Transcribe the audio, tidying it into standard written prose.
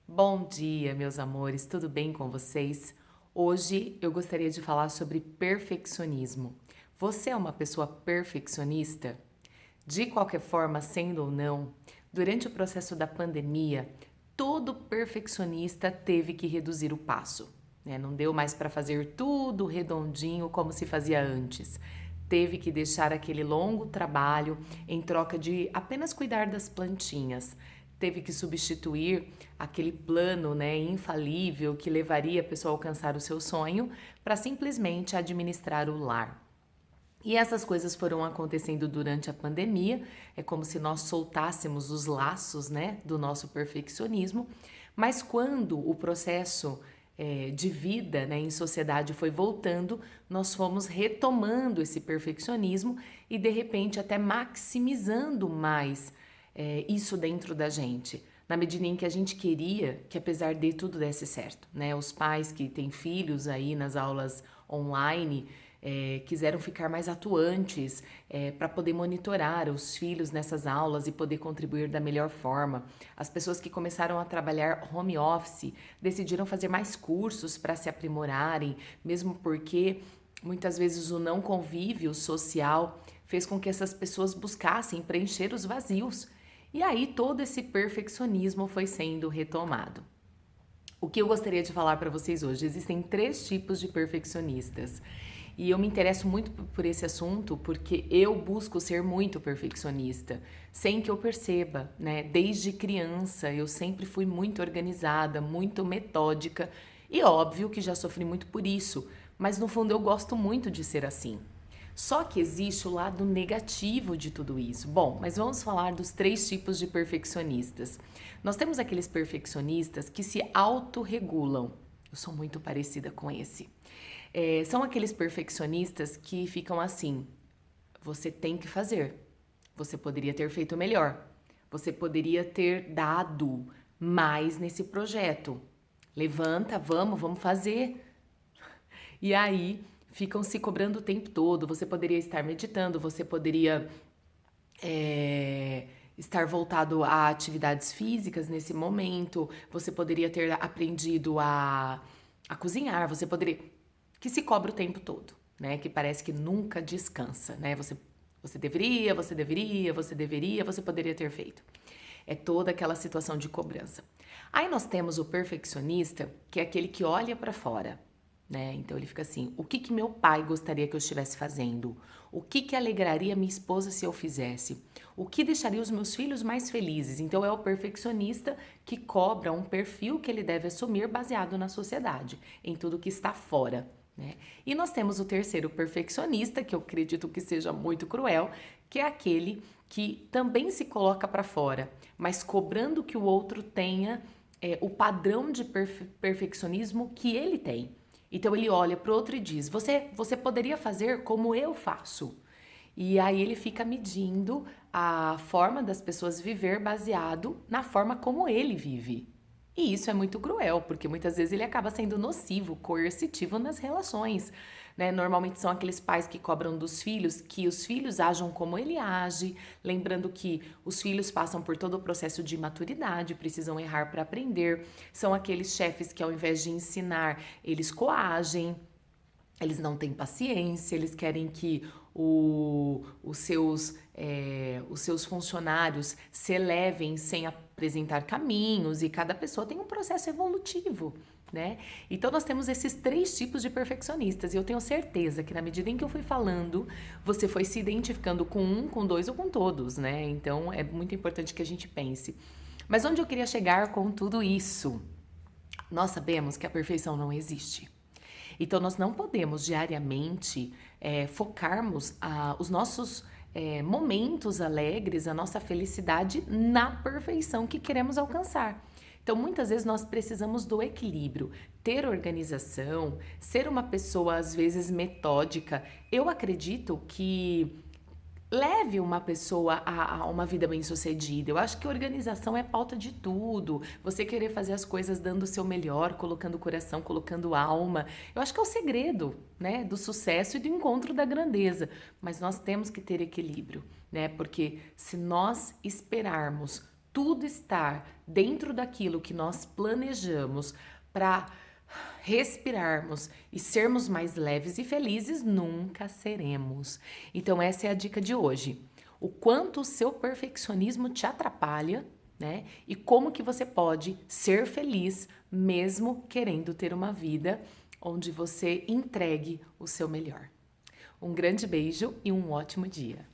Bom dia, meus amores, tudo bem com vocês? Hoje eu gostaria de falar sobre perfeccionismo. Você é uma pessoa perfeccionista? De qualquer forma, sendo ou não, durante o processo da pandemia, todo perfeccionista teve que reduzir o passo, né? Não deu mais para fazer tudo redondinho como se fazia antes. Teve que deixar aquele longo trabalho em troca de apenas cuidar das plantinhas. Teve que substituir aquele plano, né, infalível que levaria a pessoa a alcançar o seu sonho para simplesmente administrar o lar. E essas coisas foram acontecendo durante a pandemia, é como se nós soltássemos os laços, né, do nosso perfeccionismo, mas quando o processo de vida, né, em sociedade foi voltando, nós fomos retomando esse perfeccionismo e de repente até maximizando mais isso dentro da gente. Na medida em que a gente queria que, apesar de tudo, desse certo, né? Os pais que têm filhos aí nas aulas online quiseram ficar mais atuantes para poder monitorar os filhos nessas aulas e poder contribuir da melhor forma. As pessoas que começaram a trabalhar home office decidiram fazer mais cursos para se aprimorarem, mesmo porque muitas vezes o não convívio social fez com que essas pessoas buscassem preencher os vazios. E aí todo esse perfeccionismo foi sendo retomado. O que eu gostaria de falar para vocês hoje? Existem três tipos de perfeccionistas. E eu me interesso muito por esse assunto porque eu busco ser muito perfeccionista, sem que eu perceba, né? Desde criança eu sempre fui muito organizada, muito metódica e óbvio que já sofri muito por isso, mas no fundo eu gosto muito de ser assim. Só que existe o lado negativo de tudo isso. Bom, mas vamos falar dos três tipos de perfeccionistas. Nós temos aqueles perfeccionistas que se autorregulam. Eu sou muito parecida com esse. São aqueles perfeccionistas que ficam assim: você tem que fazer, você poderia ter feito melhor, você poderia ter dado mais nesse projeto. Levanta, vamos fazer. E aí ficam se cobrando o tempo todo. Você poderia estar meditando, você poderia é, estar voltado a atividades físicas nesse momento, você poderia ter aprendido a cozinhar, você poderia. Que se cobra o tempo todo, né? Que parece que nunca descansa, né? Você deveria, você poderia ter feito. É toda aquela situação de cobrança. Aí nós temos o perfeccionista, que é aquele que olha para fora, né? Então ele fica assim: o que meu pai gostaria que eu estivesse fazendo? O que alegraria minha esposa se eu fizesse? O que deixaria os meus filhos mais felizes? Então é o perfeccionista que cobra um perfil que ele deve assumir baseado na sociedade, em tudo que está fora, né? E nós temos o terceiro perfeccionista, que eu acredito que seja muito cruel, que é aquele que também se coloca para fora, mas cobrando que o outro tenha o padrão de perfeccionismo que ele tem. Então ele olha para o outro e diz: você poderia fazer como eu faço. E aí ele fica medindo a forma das pessoas viver baseado na forma como ele vive. E isso é muito cruel, porque muitas vezes ele acaba sendo nocivo, coercitivo nas relações, né? Normalmente são aqueles pais que cobram dos filhos que os filhos ajam como ele age, lembrando que os filhos passam por todo o processo de maturidade, precisam errar para aprender. São aqueles chefes que ao invés de ensinar, eles coagem, eles não têm paciência, eles querem que os seus funcionários se elevem sem apresentar caminhos, e cada pessoa tem um processo evolutivo, né? Então nós temos esses três tipos de perfeccionistas e eu tenho certeza que na medida em que eu fui falando, você foi se identificando com um, com dois ou com todos, né? Então é muito importante que a gente pense. Mas onde eu queria chegar com tudo isso? Nós sabemos que a perfeição não existe. Então, nós não podemos diariamente focarmos os nossos momentos alegres, a nossa felicidade na perfeição que queremos alcançar. Então, muitas vezes nós precisamos do equilíbrio, ter organização, ser uma pessoa às vezes metódica. Eu acredito que leve uma pessoa a uma vida bem-sucedida. Eu acho que organização é pauta de tudo. Você querer fazer as coisas dando o seu melhor, colocando coração, colocando alma. Eu acho que é o segredo, né, do sucesso e do encontro da grandeza. Mas nós temos que ter equilíbrio, né? Porque se nós esperarmos tudo estar dentro daquilo que nós planejamos para respirarmos e sermos mais leves e felizes, nunca seremos. Então essa é a dica de hoje. O quanto o seu perfeccionismo te atrapalha, né? E como que você pode ser feliz mesmo querendo ter uma vida onde você entregue o seu melhor. Um grande beijo e um ótimo dia.